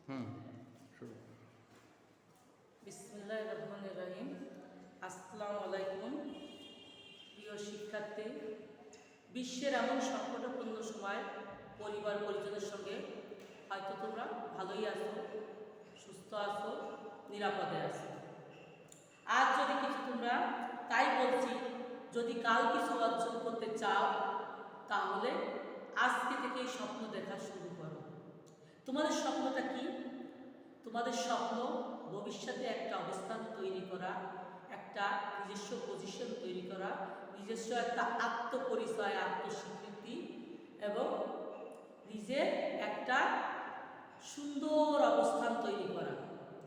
হুম শুরু। বিসমিল্লাহির রহমানির রহিম। আসসালামু আলাইকুম প্রিয় শিক্ষার্থী। বিশ্বের এমন সংকটপূর্ণ সময় পরিবার পরিজনের সঙ্গে হয়তো তোমরা ভালোই আছো, সুস্থ আছো, নিরাপদে আছো। আজ যদি কিছু তোমরা, তাই বলছি, যদি কাল কিছু অর্জন করতে চাও তাহলে আজকে থেকেই স্বপ্ন দেখা শুরু করো। তোমাদের স্বপ্নটা কি? তোমাদের স্বপ্ন ভবিষ্যতে একটা অবস্থান তৈরি করা, একটা নিজস্ব পজিশন তৈরি করা, নিজস্ব একটা আত্মপরিচয়, আত্মস্বীকৃতি এবং নিজের একটা সুন্দর অবস্থান তৈরি করা,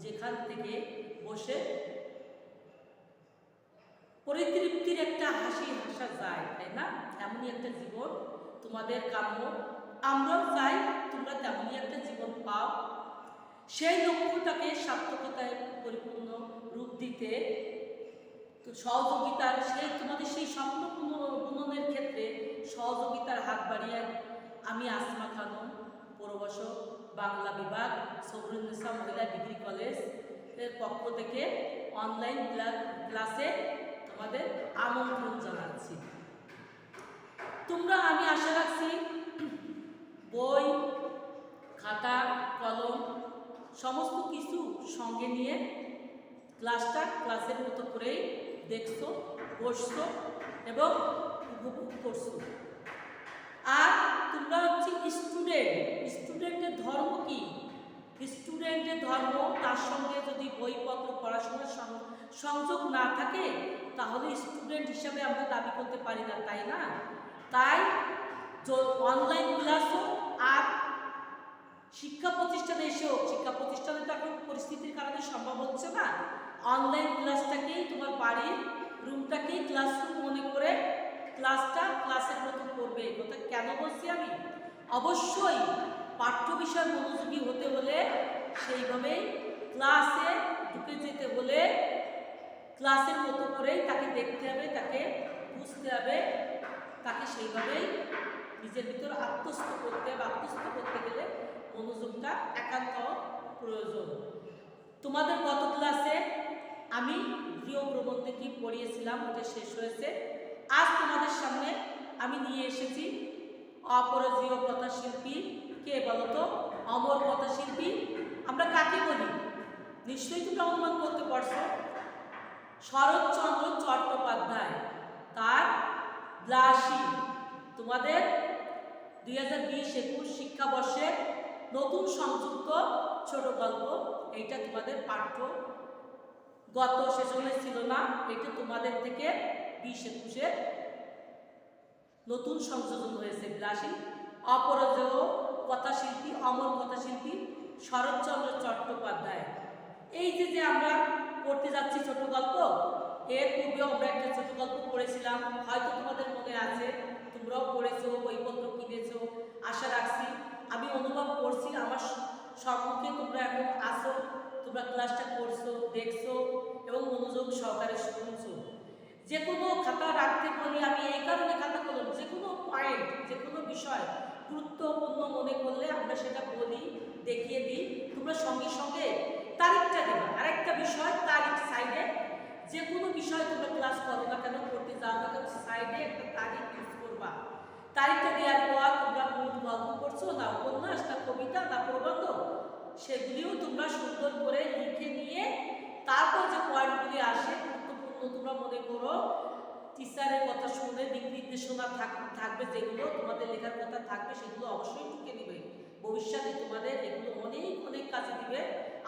যেখান থেকে বসে পরিতৃপ্তির একটা হাসি হাসা যায়, তাই না? এমনই একটা জীবন তোমাদের কাম্য। আমরাও চাই তোমরা তেমনই একটা জীবন পাও। সেই লক্ষ্যটাকে সার্থকতায় পরিপূর্ণ রূপ দিতে সহযোগিতার, তোমাদের সেই স্বপ্ন পূরণের ক্ষেত্রে সহযোগিতার হাত বাড়িয়ে আমি আসমা খানম, প্রভাষক, বাংলা বিভাগ, সবরুন্নেসা মহিলা ডিগ্রি কলেজ এর পক্ষ থেকে অনলাইন ক্লাসে তোমাদের আমন্ত্রণ জানাচ্ছি। তোমরা, আমি আশা রাখছি, বই, খাতা, কলম সমস্ত কিছু সঙ্গে নিয়ে ক্লাসের মতো করেই দেখছো, বসছো এবং উপভোগ করছো। আর তোমরা হচ্ছে স্টুডেন্টের ধর্ম কি? স্টুডেন্টের ধর্ম, তার সঙ্গে যদি বইপত্র পড়াশোনার সংযোগ না থাকে তাহলে স্টুডেন্ট হিসাবে আমরা দাবি করতে পারি না, তাই না? তাই অনলাইন ক্লাসও আর শিক্ষা প্রতিষ্ঠানে এসেও, শিক্ষা প্রতিষ্ঠানে তো এখন পরিস্থিতির কারণে সম্ভব হচ্ছে না, অনলাইন ক্লাসটাকেই তোমার বাড়ির রুমটাকেই ক্লাসরুম মনে করে ক্লাসের মতো করবে। কথা কেন বলছি আমি? অবশ্যই পাঠ্য বিষয় মনোযোগী হতে হলে সেইভাবেই ক্লাসে ঢুকে যেতে হলে ক্লাসের মতো করেই তাকে দেখতে হবে, তাকে বুঝতে হবে, তাকে সেইভাবেই নিজের ভিতর আত্মস্থ করতে হবে। আত্মস্থ করতে গেলে মনোযোগটা একান্ত প্রয়োজন। তোমাদের গত ক্লাসে আমি গৃহ প্রবন্ধটি পড়িয়েছিলাম, ওটা শেষ হয়েছে। আজ তোমাদের সামনে আমি নিয়ে এসেছি অপরাজেয় কথাশিল্পী। কে বলতো? অমর কথাশিল্পী আমরা কাকে বলি? নিশ্চয়ই তোমরা অনুমান করতে পারছো, শরৎচন্দ্র চট্টোপাধ্যায়। তার ব্লাসী তোমাদের 2020-21 শিক্ষাবর্ষের নতুন সংযুক্ত ছোট গল্প। এইটা তোমাদের পাঠ্য গত সেশনে ছিল না, এটা তোমাদের থেকে 20-21-এর নতুন সংযোজন হয়েছে। ব্লাসী অপরাজেয় কথাশিল্পী, অমর কথাশিল্পী শরৎচন্দ্র চট্টোপাধ্যায়। এই যে আমরা পড়তে যাচ্ছি ছোট গল্প, এর পূর্বে আমরা একটা ছোট গল্প পড়েছিলাম, হয়তো তোমাদের মনে আছে, তোমরাও পড়েছো, বইপত্র কিনেছো আশা রাখছি। আমি অনুভব করছি আমার সম্মুখে তোমরা এখন আসো, তোমরা ক্লাসটা করছো, দেখছো এবং মনোযোগ সহকারে শুনছো। যে কোনো খাতা রাখতে বলি আমি এই কারণে খাতা কলম, যে কোনো পয়েন্ট, যে কোনো বিষয় গুরুত্বপূর্ণ মনে করলে আমরা সেটা বলি, দেখিয়ে দিই। তোমরা সঙ্গে সঙ্গে তারিখটা দেবা। আরেকটা বিষয়, তারিখ সাইডে, যে কোনো বিষয় তোমরা ক্লাস করো না কেন, করতে যাও না কেন, সাইডে একটা তারিখ ইউজ করবা। তারিখটা দেওয়ার পর তোমরা কোন গল্প করছো, না উপন্যাস, না কবিতা, না প্রবন্ধ, সেগুলিও তোমরা সুন্দর করে লিখে নিয়ে তারপর যে পয়েন্টগুলি আসে গুরুত্বপূর্ণ তোমরা মনে করো, টিচারের কথা শুনে দিক নির্দেশনা থাকবে, যেগুলো তোমাদের লেখার কথা থাকবে সেগুলো অবশ্যই টুকে নিবে। ভবিষ্যতে তোমাদের এগুলো অনেক অনেক কাজে দিবে।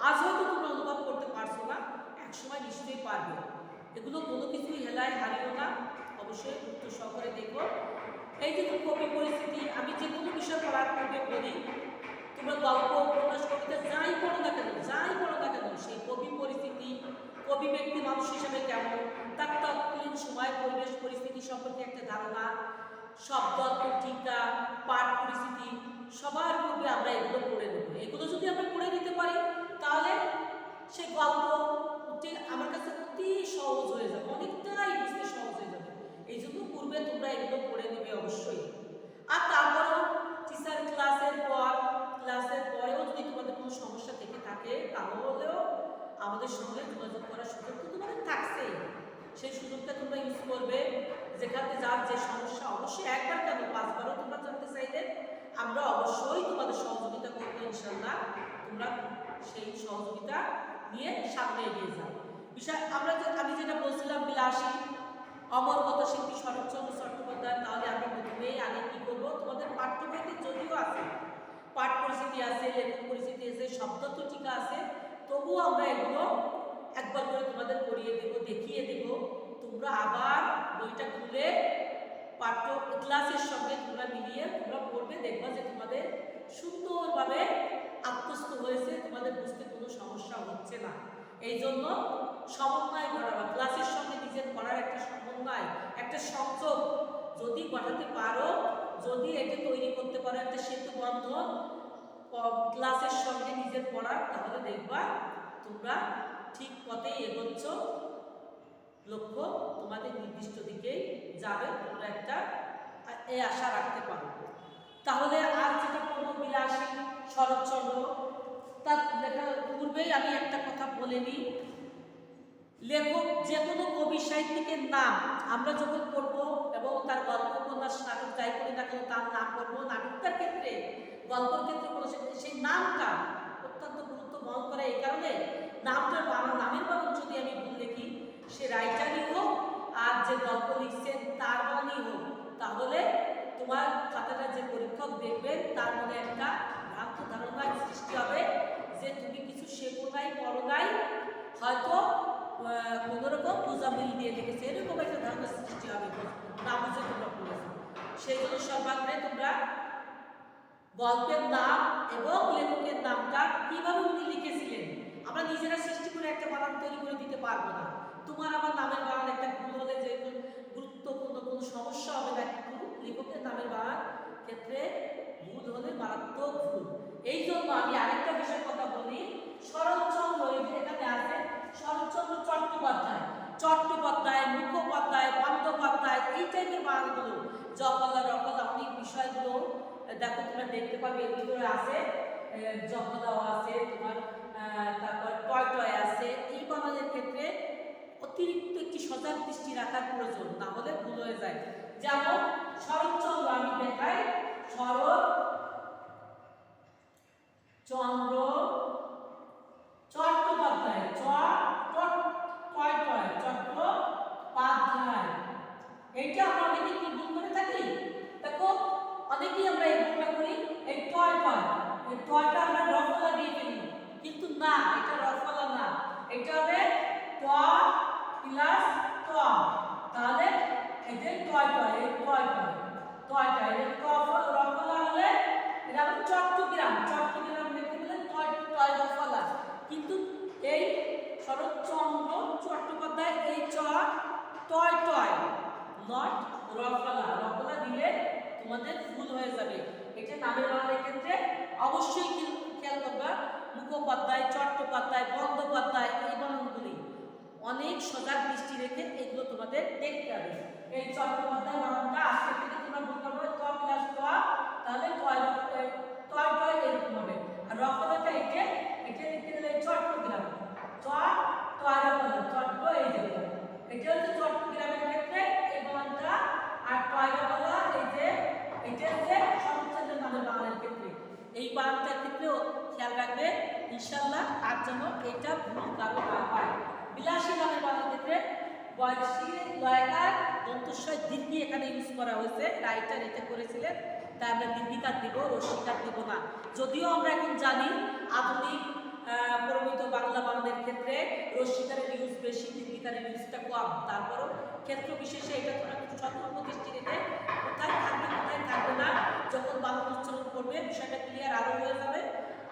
আজ হয়তো তোমরা অনুভব করতে পারছো না, একসময় নিশ্চয়ই পারবে। এগুলো কোনো কিছুই হেলায় হারিও না, অবশ্যই গুরুত্ব সহকারে দেখো। এই যে কবি পরিস্থিতি, আমি যে কোনো বিষয় পড়ার পূর্বে বলি, তোমরা গল্প, উপন্যাস, কবিতা যাই পড়ো না কেন, সেই কবি পরিস্থিতি, কবি ব্যক্তি মানুষ হিসেবে কেমন, তার তৎকালীন সময় পরিবেশ পরিস্থিতি সম্পর্কে একটা ধারণা, শব্দ, টিকা, পাঠ পরিস্থিতি, সবার পূর্বে আমরা এগুলো পড়ে নেব। এগুলো যদি আমরা পড়ে নিতে পারি তাহলে সেই গল্প আমার কাছে অতি সহজ হয়ে যাবে, অনেকটাই বুঝতে সহজ হয়ে যাবে। এই জন্য পূর্বে তোমরা এগুলো পড়ে নেবে অবশ্যই। আর তারপরেও টিচার ক্লাসের পরেও যদি তোমাদের কোনো সমস্যা থেকে থাকে তাহলেও আমাদের সঙ্গে যোগাযোগ করার সুযোগ তো তোমাদের থাকছেই। সেই সুযোগটা তোমরা ইউজ করবে। যেখানে যার যে সমস্যা, অবশ্যই একবার কেন 5বারও তোমরা জানতে চাইলে আমরা অবশ্যই তোমাদের সহযোগিতা করবো ইনশাল্লাহ। তোমরা সেই সহযোগিতা নিয়ে সামনে এগিয়ে যাও। বিষয় আমি যেটা বলছিলাম বিলাসী অমর কথাশিল্পী শরৎচন্দ্র চট্টোপাধ্যায়, তাহলে আমরা প্রথমেই আগে কি করবো, তোমাদের পাঠ্য বইতে যদিও আছে, পাঠ পরিচিতি আছে, লেখক পরিচিতি আছে, শব্দ টিকা আছে, তবুও আমরা এগুলো একবার করে তোমাদের পড়িয়ে দেব, দেখিয়ে দেব। তোমরা আবার বইটা খুলে পাঠ্য ক্লাসের সঙ্গে তোমরা মিলিয়ে তোমরা পড়বে, দেখবা যে তোমাদের সুন্দরভাবে আত্মস্থ হয়েছে, তোমাদের বুঝতে কোনো সমস্যা হচ্ছে না। এই জন্য সমন্বয় ঘটাবা, ক্লাসের সঙ্গে নিজের পড়ার একটা সমন্বয়, একটা সংযোগ যদি ঘটাতে পারো, যদি এটা তৈরি করতে পারো একটা সেতু বন্ধন ক্লাসের সঙ্গে নিজের পড়ার, তাহলে দেখবা তোমরা ঠিক পথেই এগোচ্ছ, লক্ষ্য তোমাদের নির্দিষ্ট দিকেই যাবে, তোমরা একটা এই আশা রাখতে পারো। তাহলে আর যেটা পড়বো বিলাসী শরৎচন্দ্র, তার লেখার পূর্বেই আমি একটা কথা বলে নিই, লেখক যে কোনো কবি সাহিত্যিকের নাম আমরা যখন পড়বো এবং তার গল্প উপন্যাস নাটক যাই করি না কেন তার নাম পড়বো, নাটকটার ক্ষেত্রে গল্পের ক্ষেত্রে কোনো সেই নামটা অত্যন্ত গুরুত্ব বহন করে। এই কারণে নামটার বানান, নামের বানান যদি আমি ভুল লিখি, সে রাইটারই হোক আর যে গল্প লিখছেন তার বানানই হোক, তাহলে তোমার খাতাটা যে পরীক্ষক দেখবেন তার মনে একটা ভ্রান্ত ধারণা সৃষ্টি হবে যে তুমি কিছু শেখো নাই, পড়ো নাই, হয়তো কোনোরকম পূজামিল দিয়ে লিখেছে, এরকম একটা ধারণা সৃষ্টি হবে না বুঝে তোমরা পড়েছো। সেই জন্য সর্বাগ্রে তোমরা গল্পের নাম এবং লেখকের নামটা কিভাবে উনি লিখেছিলেন, আমরা নিজেরা সৃষ্টি করে একটা বানান তৈরি করে দিতে পারবো না। তোমার আমার নামের বানান একটা ভুল হলে যে গুরুত্বপূর্ণ কোনো সমস্যা হবে না, কিন্তু লেখকের নামের বানান ক্ষেত্রে ভুল হলে মারাত্মক ভুল। এই জন্য আমি আরেকটা বিষয়ের কথা বলি, শরৎচন্দ্র এখানে আছে শরৎচন্দ্র চট্টোপাধ্যায়, চট্টোপাধ্যায়, মুখোপাধ্যায়, বন্দ্যোপাধ্যায়, এই টাইপের বানানগুলো, জকলা রকলা অনেক বিষয়গুলো দেখো তোমরা দেখতে পাবে এর ভিতরে আছে, জকলাও আছে তোমার, তারপর টয় টয় আছে। এই বানানের ক্ষেত্রে অতিরিক্ত একটি সজাগ দৃষ্টি রাখার প্রয়োজন, না হলে ভুল হয়ে যায়। যেমন শরৎচন্দ্র আমি দেখাই, শরৎ চন্দ্র চট্টোপাধ্যায়, চট্টোপাধ্যায়, এইটা আমরা অনেকে কি ভুল করে থাকি, দেখো অনেকেই আমরা এই ভুলটা করি, এই টয়টা আমরা রফলা দিয়ে ফেলি, কিন্তু না, এটা রফলা না, এটা হবে ট প্লাস ট, তাহলে এই যে রফলা হলে এটা হবে চট্টগ্রাম লিখতে বলে টয় রফলা, কিন্তু এই শরৎচন্দ্র চট্টোপাধ্যায় এই টয় নট রফলা দিলে তোমাদের ভুল হয়ে যাবে। এটা নামের বানানের ক্ষেত্রে অবশ্যই খেয়াল করবা, মুখোপাধ্যায়, চট্টোপাধ্যায়, বন্দ্যোপাধ্যায়, এই বানানগুলি অনেক সজাগ দৃষ্টি রেখে এগুলো তোমাদের দেখতে হবে। এই চট্টোপাধ্যায় বানানটা আজকে থেকে তোমরা বলতে পারবে ট প্লাস ট, তাহলে টয় এরকম হবে। আর রফলাটা এটা লিখতে গেলে চট্টগ্রাম, টয় রফলা, চট্ট এই জায়গা, এটা হচ্ছে চট্টগ্রামের ক্ষেত্রে এই বানানটা, আর টয় রফলা এই যে এটা হচ্ছে শরৎচন্দ্রের নামের বানানের ক্ষেত্রে। এই বানানটার ক্ষেত্রেও খেয়াল রাখবে ইনশাআল্লাহ, আর যেন এটা ভুল কারো না হয়। বিলাসী নামের বানানের ক্ষেত্রে বয়সী লয়কার দন্তস্বয় দীর্ঘি এখানে ইউজ করা হয়েছে, রাইটার এটা করেছিলেন, তাই আমরা দীর্ঘিকার দিব, রস্যিকার দিব না। যদিও আমরা এখন জানি আধুনিক প্রমিত বাংলা বানানের ক্ষেত্রে রস্যিকারের ইউজ বেশি, দীর্ঘিকারের ইউজটা কম, তারপরও ক্ষেত্র বিশেষে এটা তোমরা একটু সতর্ক দৃষ্টি রেখে কোথায় থাকবে কোথায় থাকবে না যখন বাংলা উচ্চারণ করবে বিষয়টা ক্লিয়ার আরো হয়ে যাবে।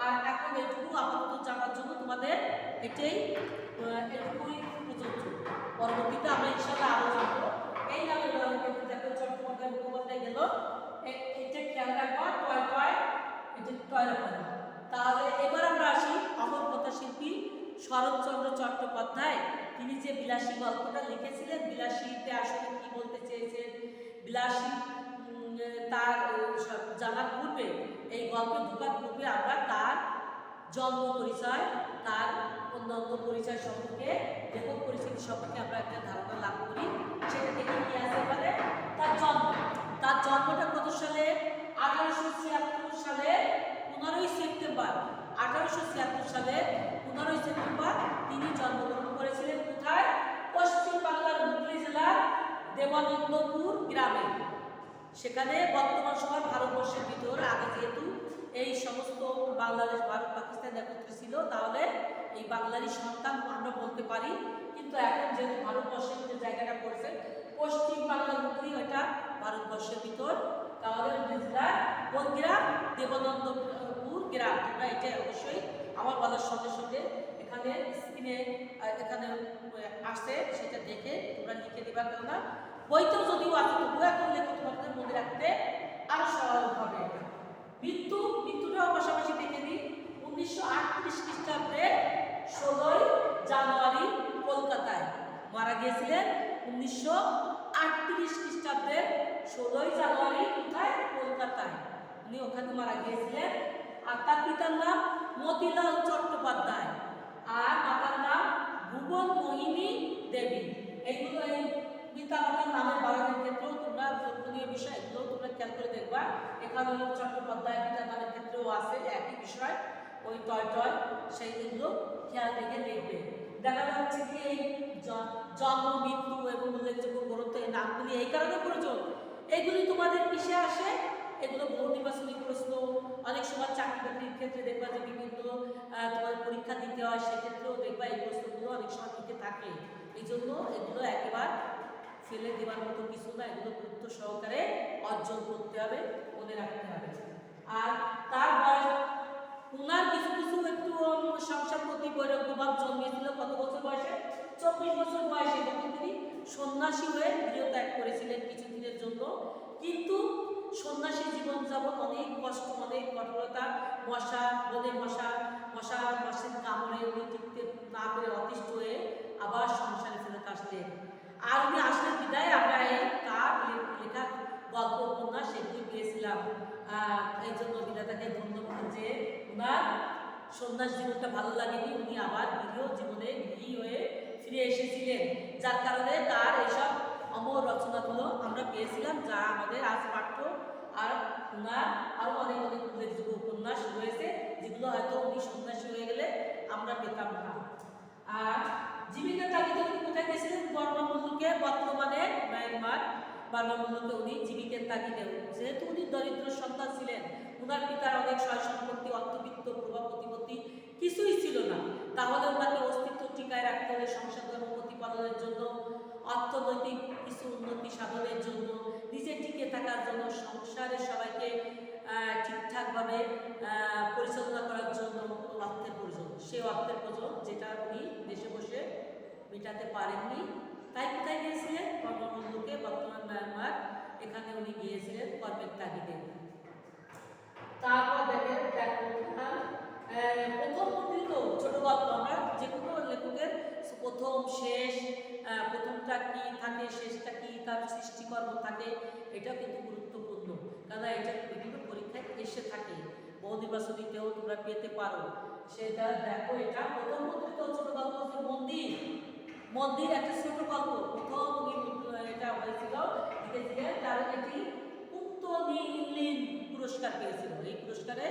আর এখন এইটুকু আপাতত জানার জন্য তোমাদের এটাই এটুকুই প্রযোজ্য, পরবর্তীতে আমরা ইনশাআল্লাহ আরো জানবো। এই নামের ক্ষেত্রে দেখো চট্টোপাধ্যায় মুখোপাধ্যায় গেল, এটা খেয়াল রাখবা, এটা টয় রাখবা। তাহলে এবার আমরা আসি অমর কথা শিল্পী শরৎচন্দ্র চট্টোপাধ্যায়, তিনি যে বিলাসী গল্পটা লিখেছিলেন, বিলাসীতে আসলে কি বলতে চেয়েছেন, বিলাসী তার জানার পূর্বে, এই গল্পে ঢোকার পূর্বে আমরা তার জন্ম পরিচয়, তার অন্যান্য পরিচয় সম্পর্কে, লেখক পরিচিতি সম্পর্কে আমরা একটা ধারণা লাভ করি। সেটা থেকে কি আসতে পারে? তার জন্ম। তার জন্মটা কত সালে? 1876 সালে 15ই সেপ্টেম্বর। 1876 সালে 15ই সেপ্টেম্বর তিনি জন্মগ্রহণ করেছিলেন। কোথায়? পশ্চিম বাংলার হুগলি জেলার দেবানন্দপুর গ্রামে। সেখানে বর্তমান সময় ভারতবর্ষের ভিতর, আগে যেহেতু এই সমস্ত বাংলাদেশ, ভারত, পাকিস্তান একত্রে ছিল, তাহলে এই বাংলারই সন্তান আমরা বলতে পারি। কিন্তু এখন যেহেতু ভারতবর্ষের যে জায়গাটা পড়ছে পশ্চিম বাংলার হুগলি, ওইটা ভারতবর্ষের ভিতর, তাহলে জেলার কোন গ্রাম? দেবানন্দপুর গ্রাম। তোমরা এটা অবশ্যই আমার বলার সঙ্গে সঙ্গে এখানে স্ক্রিনে এখানে আসে, সেটা দেখে তোমরা লিখে দিবা। কেননা বইতেও যদিও আছে, তবুও এখন লেখো, তোমাদের মনে রাখতে আরো সহজ হবে। মৃত্যুটাও পাশাপাশি দেখে দিই। 1938 খ্রিস্টাব্দে 16ই জানুয়ারি কলকাতায় মারা গিয়েছিলেন। 1938 খ্রিস্টাব্দের 16ই জানুয়ারি কোথায়? কলকাতায় উনি ওখানে মারা গিয়েছিলেন। আর তার পিতার নাম মতিলাল চট্টোপাধ্যায় আর মাতার নাম ভুবন মোহিনী দেবী। এইগুলো এই পিতা মাতার নামের বানানের ক্ষেত্রেও তোমরা লক্ষণীয় বিষয়, এগুলো তোমরা খেয়াল করে দেখবা। এখানে চট্টোপাধ্যায় পিতার নামের ক্ষেত্রেও আছে একই বিষয়, ওই টয় সেইগুলো খেয়াল রেখে লিখবে। দেখা যাচ্ছে কি এই জন্ম, মৃত্যু এবং উল্লেখযোগ্য গ্রন্থ, এই নামগুলি এই কারণে প্রয়োজন, এগুলি তোমাদের কিসে আসে? এগুলো বহু নির্বাচনী প্রশ্ন, অনেক সময় চাকরি বাকরির ক্ষেত্রে দেখবা যে বিভিন্ন তোমার পরীক্ষা দিতে হয়, সেক্ষেত্রেও দেখবা এই প্রশ্নগুলো অনেক সময় থেকে থাকে। এই জন্য এগুলো একেবারে ফেলে দেওয়ার মতো কিছু না, এগুলো গুরুত্ব সহকারে অর্জন করতে হবে, মনে রাখতে হবে। আর তার বয়স, উনার কিছু কিছু একটু সংসার প্রতি বৈরাগ্যভাব জন্মিয়েছিল। কত বছর বয়সে? 24 বছর বয়সে, যখন তিনি সন্ন্যাসী হয়ে গৃহত্যাগ করেছিলেন কিছুদিনের জন্য। কিন্তু সন্ন্যাসী জীবন যাপন অনেক কষ্ট, অনেক কঠোরতা, মশার কামড়ে উনি টিকতে না পেরে অতিষ্ঠ হয়ে আবার সংসারে ফেরত আসলেন। আর উনি আসলেন বিদায় আমরা তার লেখা গল্প, উপন্যাস সেগুলি পেয়েছিলাম। এই জন্য বিধাতাকে ধন্যবাদ যে উনার সন্ন্যাস জীবনটা ভালো লাগেনি, উনি আবার গৃহ জীবনে গৃহী হয়ে ফিরে এসেছিলেন, যার কারণে তার এসব অমর রচনাগুলো আমরা পেয়েছিলাম, যা আমাদের আজ পাঠ্য। আর উনার আরও অনেক অনেক উল্লেখযোগ্য উপন্যাস রয়েছে, যেগুলো হয়তো উনি সন্ন্যাসী হয়ে গেলে আমরা পেতাম না। আর জীবিকার তাগিদে উনি কোথায় গেছিলেন? বর্মা মুল্লুকে, বর্তমানে মায়ানমার। বর্মা মুল্লুকে উনি জীবিকার তাগিদে, যেহেতু উনি দরিদ্র সন্তান ছিলেন, উনার পিতার অনেক সয় সম্পত্তি, অর্থবিত্ত, প্রভাব প্রতিপত্তি কিছুই ছিল না, তাহলে ওনাকে অস্তিত্ব টিকায় রাখতে হলে সংসার ধর্ম প্রতিপালনের জন্য, অর্থনৈতিক কিছু উন্নতি সাধনের জন্য, নিজে টিকে থাকার জন্য, সংসারের সবাইকে ঠিকঠাকভাবে পরিচালনা করার জন্য অর্থের প্রয়োজন। সেই অর্থের প্রয়োজন যেটা উনি দেশে বসে মেটাতে পারেননি, তাই কোথায় গিয়েছিলেন? বর্মা-মুল্লুকে, বর্তমান মায়ানমার, এখানে উনি গিয়েছিলেন কর্মের তাগিদে। তারপর দেখেন প্রথম মুদ্রিত ছোট গল্প, আমরা যে কোনো লেখকের প্রথম শেষ, প্রথমটা কি থাকে, শেষটা কি, তার সৃষ্টিকর্ম থাকে, এটা কিন্তু গুরুত্বপূর্ণ, কারণ এটা বিভিন্ন পরীক্ষায় এসে থাকে, বহু নির্বাচনীতেও তোমরা পেতে পারো। সেটা দেখো, এটা প্রথম মুদ্রিত ছোট গল্প হচ্ছে মন্দির, একটা ছোট গল্প, প্রথম এটা হয়েছিল, লিখেছিলেন, তার এটি কুন্তলীন পুরস্কার পেয়েছিল। এই পুরস্কারে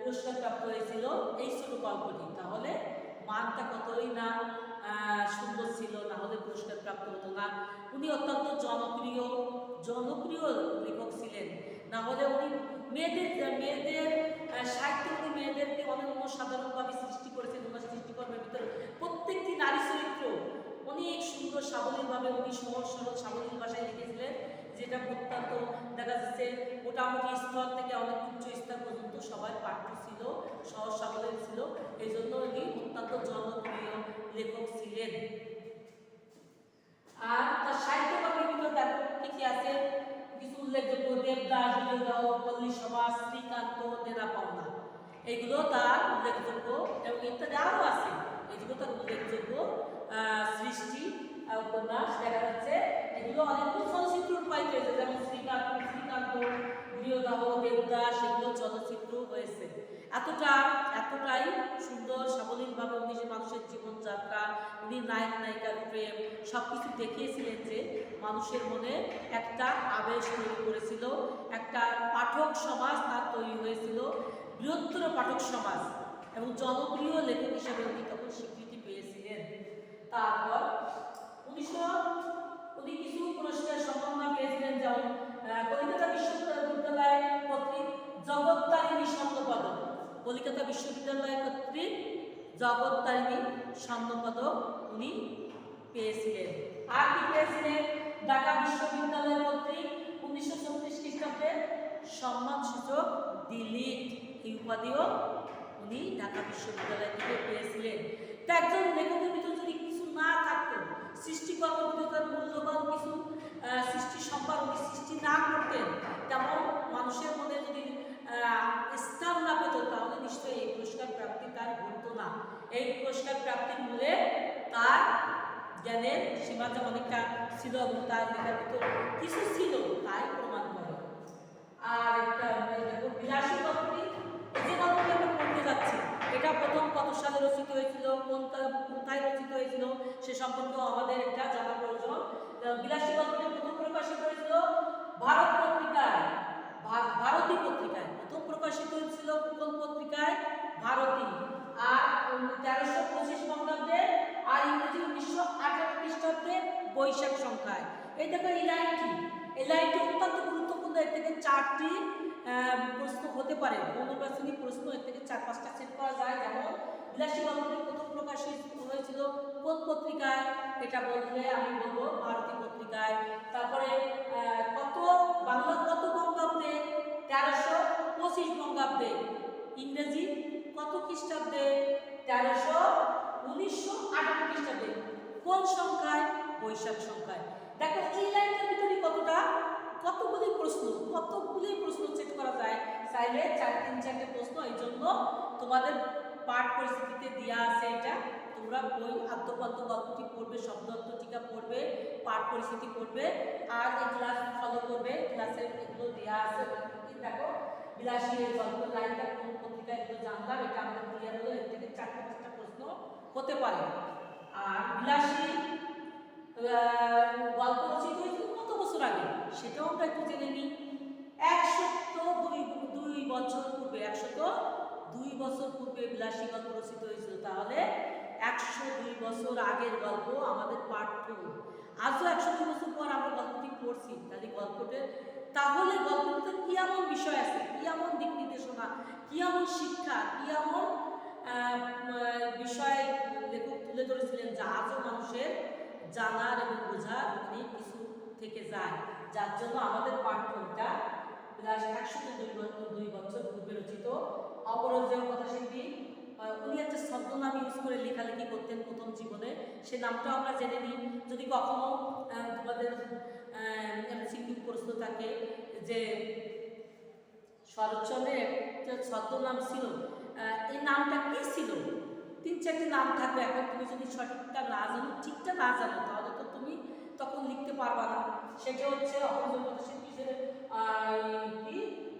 পুরস্কার প্রাপ্ত হয়েছিল এই ছোট গল্পটি। তাহলে মানটা কতই না সুন্দর ছিল, না হলে পুরস্কার প্রাপ্ত হতো না। উনি অত্যন্ত জনপ্রিয় লেখক ছিলেন, না হলে উনি মেয়েদের সাহিত্য, উনি মেয়েদেরকে অনন্য সাধারণভাবে সৃষ্টি করেছেন। ওনার সৃষ্টিকর্মের ভিতরে প্রত্যেকটি নারী চরিত্র অনেক সুন্দর সাবলীলভাবে উনি সহজ সরল সাবলীল ভাষায় লিখেছিলেন, যেটা অত্যন্ত দেখা যাচ্ছে মোটামুটি স্তর থেকে অনেক উচ্চ স্তর পর্যন্ত সবাই পাঠ্য ছিল, সহজ সাবলীল ছিল। এই জন্য উনি অত্যন্ত জনপ্রিয় লেখক ছিলেন। আর তার সাহিত্যকর্মের ভিতরে দেখো কি কি আছে, কিছু উল্লেখযোগ্য: দেবদাস, বিরোধ, পল্লী সমাজ, শ্রীকান্ত, দেনা পাওনা, এগুলো তার উল্লেখযোগ্য, এবং ইত্যাদি আরও আছে, এগুলো তার উল্লেখযোগ্য সৃষ্টি উপন্যাস। দেখা যাচ্ছে এগুলো অনেকগুলো চলচ্চিত্র রূপায়িত হয়েছে, যেমন শ্রীকান্ত, গৃহদাহ, দেবদাস, এগুলো চলচ্চিত্র হয়েছে। এতটাই সুন্দর সাবলীলভাবে উনি যে মানুষের জীবনযাত্রা, উনি নায়ক নায়িকার প্রেম সব কিছু দেখিয়েছিলেন যে মানুষের মনে একটা আবেশ তৈরি করেছিল, একটা পাঠক সমাজ তার তৈরি হয়েছিল, বৃহত্তর পাঠক সমাজ, এবং জনপ্রিয় লেখক হিসেবে উনি তখন স্বীকৃতি পেয়েছিলেন। তারপর উনি কিছু পুরস্কার সম্মাননা পেয়েছিলেন, যেমন কলকাতা বিশ্ববিদ্যালয় কর্তৃক জগত্তারিণী স্বর্ণপদক, কলকাতা বিশ্ববিদ্যালয় কর্তৃক জগত্তারিণী স্বর্ণপদক উনি পেয়েছিলেন। আর কি পেয়েছিলেন? ঢাকা বিশ্ববিদ্যালয় কর্তৃক 1936 খ্রিস্টাব্দে সম্মানসূচক ডিলিট এই উপাধিও উনি ঢাকা বিশ্ববিদ্যালয় থেকে পেয়েছিলেন। তা একজন লেখকের ভিতর যদি কিছু না থাকতো, সৃষ্টিকর্মবিদ্যার মূল্যবান কিছু সৃষ্টি সম্পাদ উনি সৃষ্টি না করতেন, তেমন মানুষের মধ্যে যদি স্থান না পেত, তাহলে নিশ্চয়ই এই পুরস্কার প্রাপ্তি তার ঘটতো না। এই পুরস্কার প্রাপ্তির মূলে তার জ্ঞানের সীমা যেমন অনেকটা ছিল এবং তার লেখার ভিতর কিছু ছিল তাই প্রমাণ করে। আর একটা দেখো বিলাসী গল্পটি, যে গল্পটি আমরা পড়তে যাচ্ছি, এটা প্রথম কত সালে রচিত হয়েছিল, কোথায় রচিত হয়েছিল সে সম্পর্কে আমাদের এটা জানা প্রয়োজন। বিলাসী গল্পটি প্রথম প্রকাশিত হয়েছিল ভারত পত্রিকায়, ভারতী পত্রিকায় প্রথম প্রকাশিত হয়েছিল, কোন পত্রিকায়? ভারতী। আর 1325 বঙ্গাব্দে, আর ইংরেজি 1918 খ্রিস্টাব্দে বৈশাখ সংখ্যায়। এই দেখো এই লাইনটি অত্যন্ত গুরুত্বপূর্ণ। এর থেকে 4টি প্রশ্ন হতে পারে, অনুবাচনী প্রশ্ন এর থেকে 4-5টা সেট করা যায়। যেমন বিলাসী গল্পটি প্রথম প্রকাশিত হয়েছিল কোন পত্রিকায়? এটা বললে আমি বলবো ভারতী পত্রিকায়। তারপরে বাংলা কত বঙ্গাব্দে? 1325 বঙ্গাব্দে। ইংরেজি কত খ্রিস্টাব্দে? 1918 খ্রিস্টাব্দে। কোন সংখ্যায়? বৈশাখ সংখ্যায়। দেখো এই লাইনটার ভিতরে কতগুলি প্রশ্ন সেট করা যায়। চাইলে 3-4টে প্রশ্ন, এই জন্য তোমাদের পাঠ পরিস্থিতিতে দেওয়া আছে। এটা তোমরা বই আদ্যপদ্য গল্পটি পড়বে, শব্দ অর্থ টিকা পড়বে, পাঠ পরিস্থিতি পড়বে, আর এই ক্লাস ফলো করবে। ক্লাসের এগুলো দেওয়া আছে। দেখো বিলাসী এই গল্পের লাইনটা কোন পত্রিকায়, এগুলো জানলাম, এটা আমাদের ক্লিয়ার হলো। এর থেকে 4-5টা প্রশ্ন হতে পারে। আর বিলাসী গল্প রচিত হয়েছিল কত বছর আগে সেটাও আমরা একটু জেনে নিই। 102 বছর পূর্বে, 102 বছর পূর্বে বিলাসী গল্প রচিত হয়েছিল। তাহলে 102 বছর আগের গল্প আমাদের পাঠ্য। আজও 102 বছর পর আমরা গল্পটি পড়ছি। তাহলে গল্পটিতে কি এমন বিষয় আছে, কি এমন দিক নির্দেশনা, কি এমন শিক্ষা, কি এমন বিষয় লেখক তুলে ধরেছিলেন যা আজও মানুষের জানার এবং বোঝার অনেক কিছু থেকে যায়, যার জন্য আমাদের পাঠ্যটা 102 বছর পূর্বে রচিত। অপরাজেয় কথাশিল্পী উনি একটা ছদ্মনাম ইউজ করে লেখালেখি করতেন প্রথম জীবনে, সে নামটাও আমরা জেনে নিই। যদি কখনো তোমাদের এমসিকিউ প্রশ্ন থাকে যে শরৎচন্দ্রের একটা ছদ্মনাম ছিল, এই নামটা কি ছিল? 3-4টি নাম থাকবে। এখন তুমি যদি সঠিকটা না জানো, ঠিকটা না জানো, তাহলে তো তুমি তখন লিখতে পারবা না। সেটা হচ্ছে অপরাজেয় কথাশিল্পী কি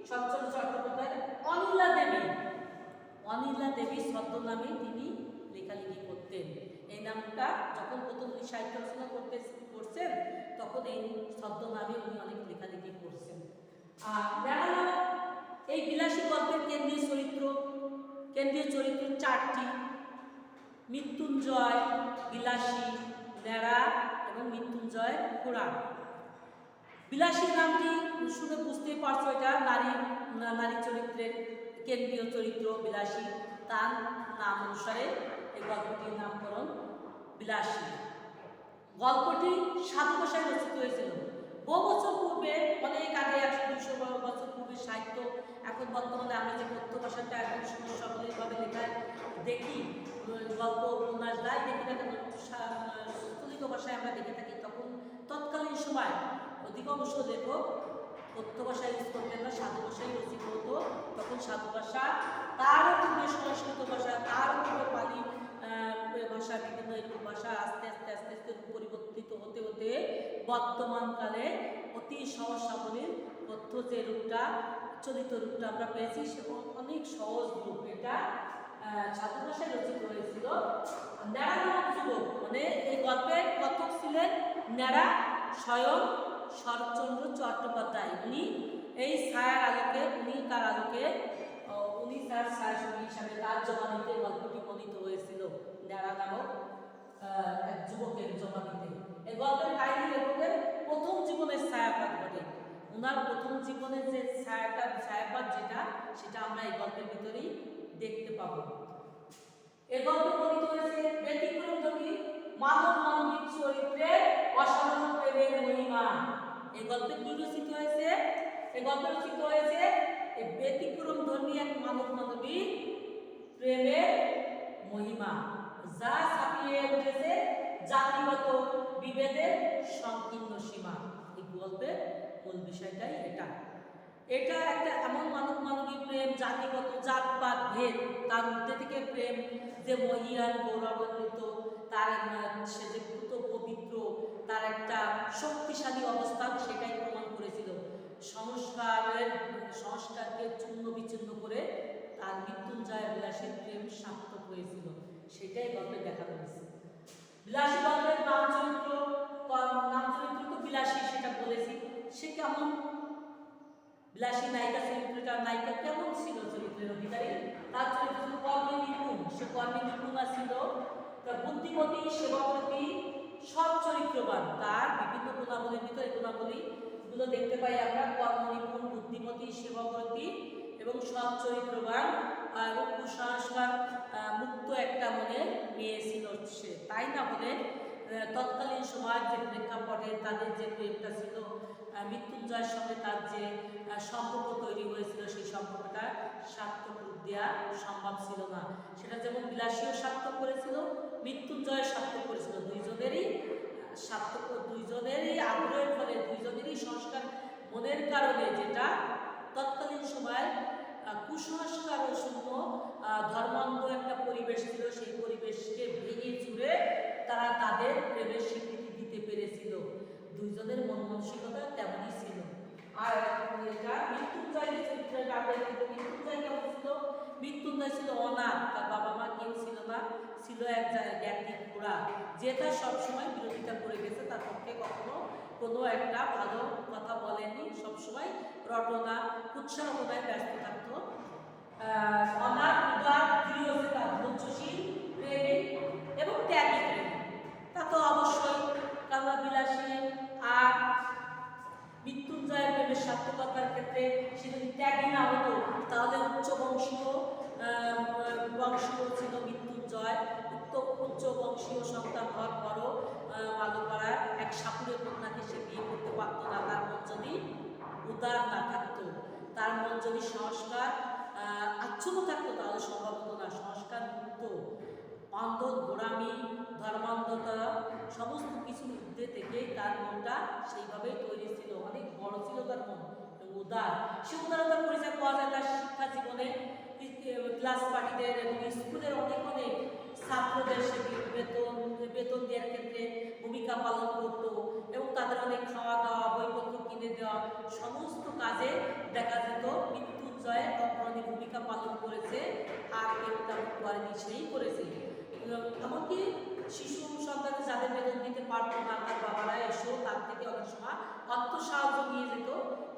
শরৎচন্দ্র চট্টোপাধ্যায় অনিলা দেবী ছদ্মনামে তিনি লেখালেখি করতেন। এই নামটা যখন প্রথম উনি সাহিত্য রচনা করছেন, তখন এই ছদ্মনামে উনি অনেক লেখালেখি করছেন। আর এই বিলাসী গল্পের কেন্দ্রীয় চরিত্র 4টি: মৃত্যুঞ্জয়, বিলাসী, ন্যাড়া এবং মৃত্যুঞ্জয় খুড়ার। বিলাসী নামটি শুনে বুঝতে পারছো, এটা নারী চরিত্রের কেন্দ্রীয় চরিত্র বিলাসী। তার নাম অনুসারে এই গল্পটির নামকরণ বিলাসী। গল্পটি সাধু ভাষায় রচিত হয়েছিল বহু বছর পূর্বে, অনেক আগে, 100-200 বছর পূর্বে সাহিত্য। এখন বর্তমানে আমরা যে কথ্য ভাষাটা একদম সরলীভাবে লেখা দেখি, গল্প উপন্যাস যাই দেখি না কেন চলিত ভাষায় আমরা দেখে থাকি, তখন তৎকালীন সময় অধিকাংশ লেখক কথ্য ভাষা ইউজ করতেন না, সাধু ভাষায় রচিত হতো। তখন সাধু ভাষা, তারও পূর্বে সংস্কৃত ভাষা, তারও পূর্বে পালি ভাষা, বিভিন্ন এরকম ভাষা আস্তে আস্তে পরিবর্তিত হতে হতে বর্তমানকালে অতি সহজ সাবলীল কথ্য যে রূপটা চরিত্র রূপটা আমরা পেয়েছি, সে অনেক সহজ রূপ। এটা ছাত্র ভাষায় রচিত হয়েছিল। ন্যাড়া নামক যুবক, মানে এই গল্পের কথক ছিলেন ন্যাড়া স্বয়ং শরৎচন্দ্র চট্টোপাধ্যায়। উনি এই ছায়ার আলোকে, উনি তার ছায়াসঙ্গী হিসাবে তার জবানিতে গল্পটি বর্ণিত হয়েছিল। ন্যাড়া নামক এক যুবকের জবানিতে এই গল্পের কাহিনী লেখকের প্রথম জীবনের ছায়াপাত ঘটে। ওনার প্রথম জীবনের যে ছায়াপাত সেটা আমরা এই গল্পের ভিতরেই দেখতে পাবো। এই গল্পে বর্ণিত হয়েছে ব্যতিক্রমধর্মী মানব মানবিক চরিত্রের অসাধারণ প্রেমের মহিমা। এই গল্পে কি রচিত হয়েছে? এই গল্পে রচিত হয়েছে এই ব্যতিক্রমধর্মী এক মানব মানবিক প্রেমের মহিমা, যা ছাপিয়ে উঠেছে জাতিগত বিভেদের সংকীর্ণ সীমা। এই গল্পের মূল বিষয়টাই এটা। এটা একটা এমন মানব মানবিক প্রেম, জাতিগত জাতপাত ভেদ তার মধ্যে থেকে প্রেম যে মহিয়ান গৌরবান্বিত, তার সে যে পুত পবিত্র, তার একটা শক্তিশালী অবস্থান, সেটাই প্রমাণ করেছিল। সংস্কারকে চূর্ণ বিচ্ছিন্ন করে তার মৃত্যুঞ্জয় বিলাসীর প্রেম সার্থক হয়েছিল, সেটাই গল্পে দেখা হয়েছে। বিলাসী গল্পের নাম চরিত্র তো বিলাসী, সেটা বলেছি। সে কেমন বিলাসী নায়িকা চরিত্রটা, নায়িকা কেমন ছিল চরিত্রের অধিকারী? তার চরিত্র ছিল কর্মে নিপুণ। সে কর্মে নিপুণা ছিল, তার বুদ্ধিমতী, সেবাবতী, সৎ চরিত্রবান। তার বিভিন্ন গুণাবলীর ভিতরে গুণাবলীগুলো দেখতে পাই আমরা। কর্ম নিপুণ, বুদ্ধিমতী, সেবাবতী এবং সৎ চরিত্রবান এবং কুসংস্কার মুক্ত একটা মেয়ে ছিল সে। তাই না বলে তৎকালীন সমাজ যে প্রেক্ষাপটে তাদের যে প্রেমটা ছিল, মৃত্যুঞ্জয়ের সঙ্গে তার যে সম্পর্ক তৈরি হয়েছিল, সেই সম্পর্কটা সার্থক রূপ দেওয়া সম্ভব ছিল না। সেটা যেমন বিলাসীও সার্থক করেছিল, মৃত্যুঞ্জয় সার্থক করেছিল। দুইজনেরই আগ্রহের ফলে, দুইজনেরই সংস্কার মনের কারণে, যেটা তৎকালীন সময় কুসংস্কার ও শূন্য ধর্মান্ধ একটা পরিবেশ ছিল, সেই পরিবেশকে ভেঙে চুরে তারা তাদের প্রেমের স্বীকৃতি দিতে পেরেছিল। দুইজনের মন মানসিকতা তেমনই ছিল। আর এটা মৃত্যুঞ্জয় চরিত্রটা আমরা দেখব। মৃত্যুঞ্জয় কেমন ছিল? মৃত্যুঞ্জয় ছিল অনাথ, তার বাবা মা কেউ ছিল না, ছিল এক জ্ঞানী ঘোড়া, যেটা সবসময় বিরোধিতা করে গেছে, তার পক্ষে কখনো কোনো একটা ভালো কথা বলেনি, সবসময় রটনা উৎসাহনায় ব্যস্ত থাকতো। অনাথ, উদার, দৃঢ়তা, ধৈর্যশীল, প্রেমিক এবং ত্যাগী প্রেমিক। তা তো অবশ্যই কামনা বিলাসী। আর মৃত্যুঞ্জয়ের প্রেমের সার্থকতার ক্ষেত্রে সে যদি ত্যাগী না হতো, তাহলে উচ্চ বংশীয় ছিল মৃত্যুঞ্জয়। উচ্চ বংশীয় সন্তান হওয়ার পরও বালুপাড়ার এক সাপুরের কন্যাকে সে বিয়ে করতে পারত না। তার মন যদি উদার না থাকতো, তার মন যদি সংস্কার আচ্ছন্ন থাকতো, তাহলে সম্ভব হতো না। সংস্কার মুক্ত, অন্ধ, গোড়ামি, ধর্মান্ধতা সমস্ত কিছুর ঊর্ধ্বে থেকে তার মনটা সেইভাবেই তৈরি ছিল। অনেক বড় ছিল তার মন, উদার। সে উদারতার পরিচয় পাওয়া যায় তার শিক্ষা জীবনে। ক্লাস পার্টিদের এবং স্কুলের অনেক ছাত্রদের সে বেতন দেওয়ার ক্ষেত্রে ভূমিকা পালন করত এবং তাদের অনেক খাওয়া দাওয়া, বইপত্র কিনে দেওয়া, সমস্ত কাজে দেখা যেত মৃত্যুঞ্জয় অগ্রণী ভূমিকা পালন করেছে। আর কেউ তেমন করেনি, সেই করেছে। এমনকি শিশু সন্তানকে যাদের বেতন দিতে পারতো না, তার বাবারা এসেও তার থেকে অনেক সময় অর্থ সাহায্য নিয়ে যেত,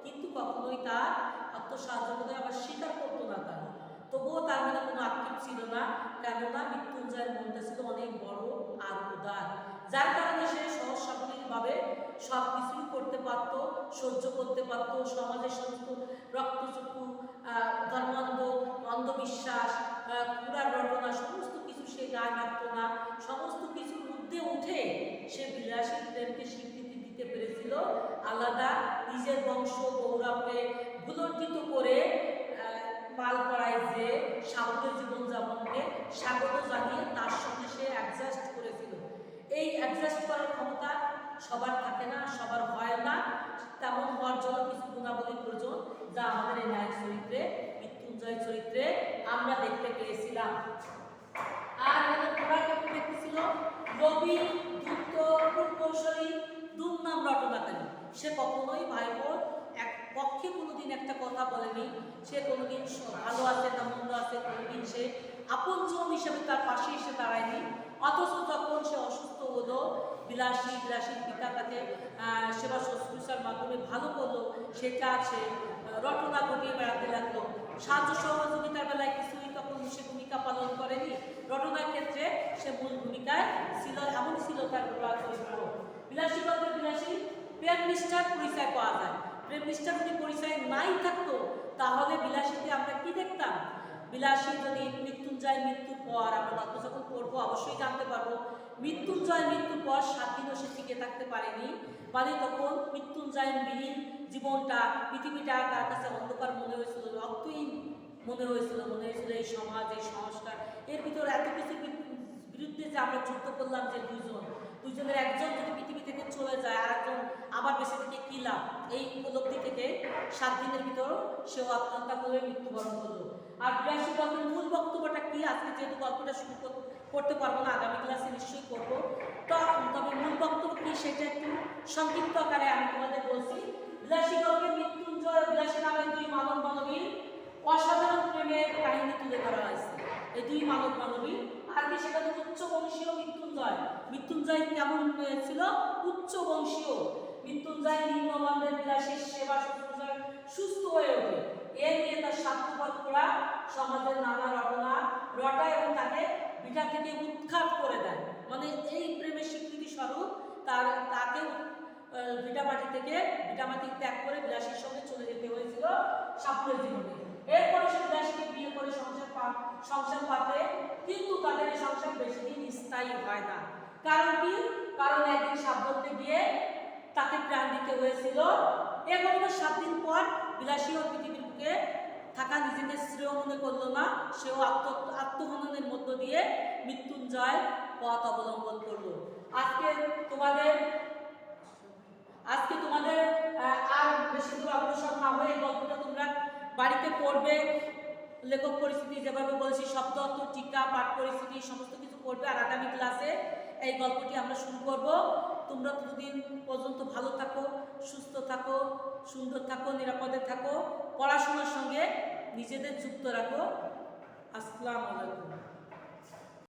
কিন্তু কখনোই তার অর্থ সাহায্য করতে আবার স্বীকার করতো না তারা। তবুও তার মধ্যে কোনো আক্ষেপ ছিল না, কেননা মৃত্যুঞ্জয়ের মনটা ছিল অনেক বড় আর উদার, যার কারণে সে সহজ স্বাভাবিকভাবে সব কিছুই করতে পারতো, সহ্য করতে পারতো। সমাজের সমস্ত রক্তচক্ষু, ধর্মান্ধ, অন্ধবিশ্বাস, পুরার রটনা সমস্ত কিছু সে গায়ে মারতো না। সমস্ত কিছুর মধ্যে উঠে সে বিলাসী প্রেমকে স্বীকৃতি দিতে পেরেছিল। আলাদা নিজের বংশ গৌরবকে ভুলণ্ঠিত করে পালপাড়ায় যে সামনের জীবনযাপনকে স্বাগত জানিয়ে তার সঙ্গে সে অ্যাডজাস্ট করেছিল। এই অ্যাডজাস্ট করার ক্ষমতা সবার থাকে না, সবার হয় না। তেমন হওয়ার জন্য কিছু গুণাবলী প্রয়োজন, যা আমাদের এই নায়ক চরিত্রে, মৃত্যুঞ্জয় চরিত্রে আমরা দেখতে পেয়েছিলাম। আর ঘোড়া কেমন ব্যক্তি ছিল? রবি, দ্রুত, কৌশলী, দুর্নাম রটনাকারী। সে কখনোই ভাইপোর পক্ষে কোনোদিন একটা কথা বলেনি, সে কোনোদিন ভালো আছে না মন্দ আছে কোনোদিন সে আপনজন হিসেবে তার পাশে এসে দাঁড়ায়নি। অথচ যখন সে অসুস্থ হলো, বিলাসীর পিতা তাকে সেবা শুশ্রূষার মাধ্যমে ভালো করলো, সেটা সে রটনা ঘটিয়ে বেড়াতে লাগলো। সাহায্য সহযোগিতার বেলায় কিছুই তখন সে ভূমিকা পালন করেনি, রটনার ক্ষেত্রে সে মূল ভূমিকায় ছিল। এমন ছিল তার চরিত্র। বিলাসী গল্পে বিলাসী প্রেম নিষ্ঠার পরিচয় পাওয়া যায়। প্রেম নিষ্ঠার যদি পরিচয় নাই থাকতো তাহলে বিলাসীতে আমরা কি দেখতাম? বিলাসী যদি মৃত্যুঞ্জয় মৃত্যুর পর, আমরা গল্প যখন পড়বো অবশ্যই জানতে পারবো, মৃত্যুঞ্জয় মৃত্যুর পর 7 দিনও সে টিকে থাকতে পারেনি। মানে তখন মৃত্যুঞ্জয়ের বিহীন জীবনটা, পৃথিবীটা তার কাছে অন্ধকার মনে হয়েছিল, রক্তহীন মনে হয়েছিল এই সমাজ, এই সংস্কার, এর ভিতরে এত কিছু বিরুদ্ধে যে আমরা যুদ্ধ করলাম, যে দুইজনের একজন যদি পৃথিবী থেকে চলে যায় আর একজন আবার বেঁচে থেকে কী লাভ, এই উপলব্ধি থেকে 7 দিনের ভিতর সেও আত্মহত্যা করে মৃত্যুবরণ করলো। আর বিলাসী গল্পের মূল বক্তব্যটা কি, আজকে যেহেতু গল্পটা শুরু করতে পারবো না, আগামী ক্লাসে নিশ্চয়ই করবো, তবে মূল বক্তব্য কি সেটা একটু সংক্ষিপ্ত আকারে আমি তোমাদের বলছি। বিলাসী গল্পে মৃত্যুঞ্জয় বিলাসী নামে 2 মানব মানবীর অসাধারণ প্রেমের কাহিনী তুলে ধরা হয়েছে। এই 2 মানব মানবী আর কি, সেখানে উচ্চ বংশীয় মৃত্যুঞ্জয় কেমন ছিল? উচ্চ বংশীয় মৃত্যুঞ্জয় নিম্নবর্ণের বিলাসীর সেবা শুশ্রূষায় সুস্থ হয়ে ওঠে। এ নিয়ে তার স্বার্থপর করা সমাজের নানা রটনা রটায় এবং তাকে ভিটা থেকে উৎখাত করে দেয়। মানে এই প্রেমের স্বীকৃতি স্বরূপ তাকে ভিটামাটি ত্যাগ করে বিলাসীর সঙ্গে চলে যেতে হয়েছিল সাপুড়ের জীবনে। এরপরে সে বিলাসীকে বিয়ে করে সংসার পাতে, কিন্তু তাদের এই সংসার বেশি দিন স্থায়ী হয় না। কারণ কি? কারণ একদিন সাপ ধরতে গিয়ে তাকে প্রাণ দিতে হয়েছিল। এ ঘটনার 7 দিন পর বিলাসী ও পৃথিবীর বুকে থাকা নিজেকে শ্রেয় মনে করলো না, সেও আত্মহননের মধ্য দিয়ে মৃত্যুঞ্জয় পথ অবলম্বন করলো। আজকে তোমাদের আর বেশি দূর অগ্রসর না হয়ে এই গল্পটা তোমরা বাড়িতে পড়বে। লেখক পরিস্থিতি যেভাবে বলেছি, শব্দ অর্থ, টিকা, পাঠ পরিস্থিতি সমস্ত কিছু পড়বে। আর আগামী ক্লাসে এই গল্পটি আমরা শুরু করব। তোমরা ততদিন পর্যন্ত ভালো থাকো, সুস্থ থাকো, সুন্দর থাকো, নিরাপদে থাকো, পড়াশোনার সঙ্গে নিজেদের যুক্ত রাখো। আসসালামু আলাইকুম।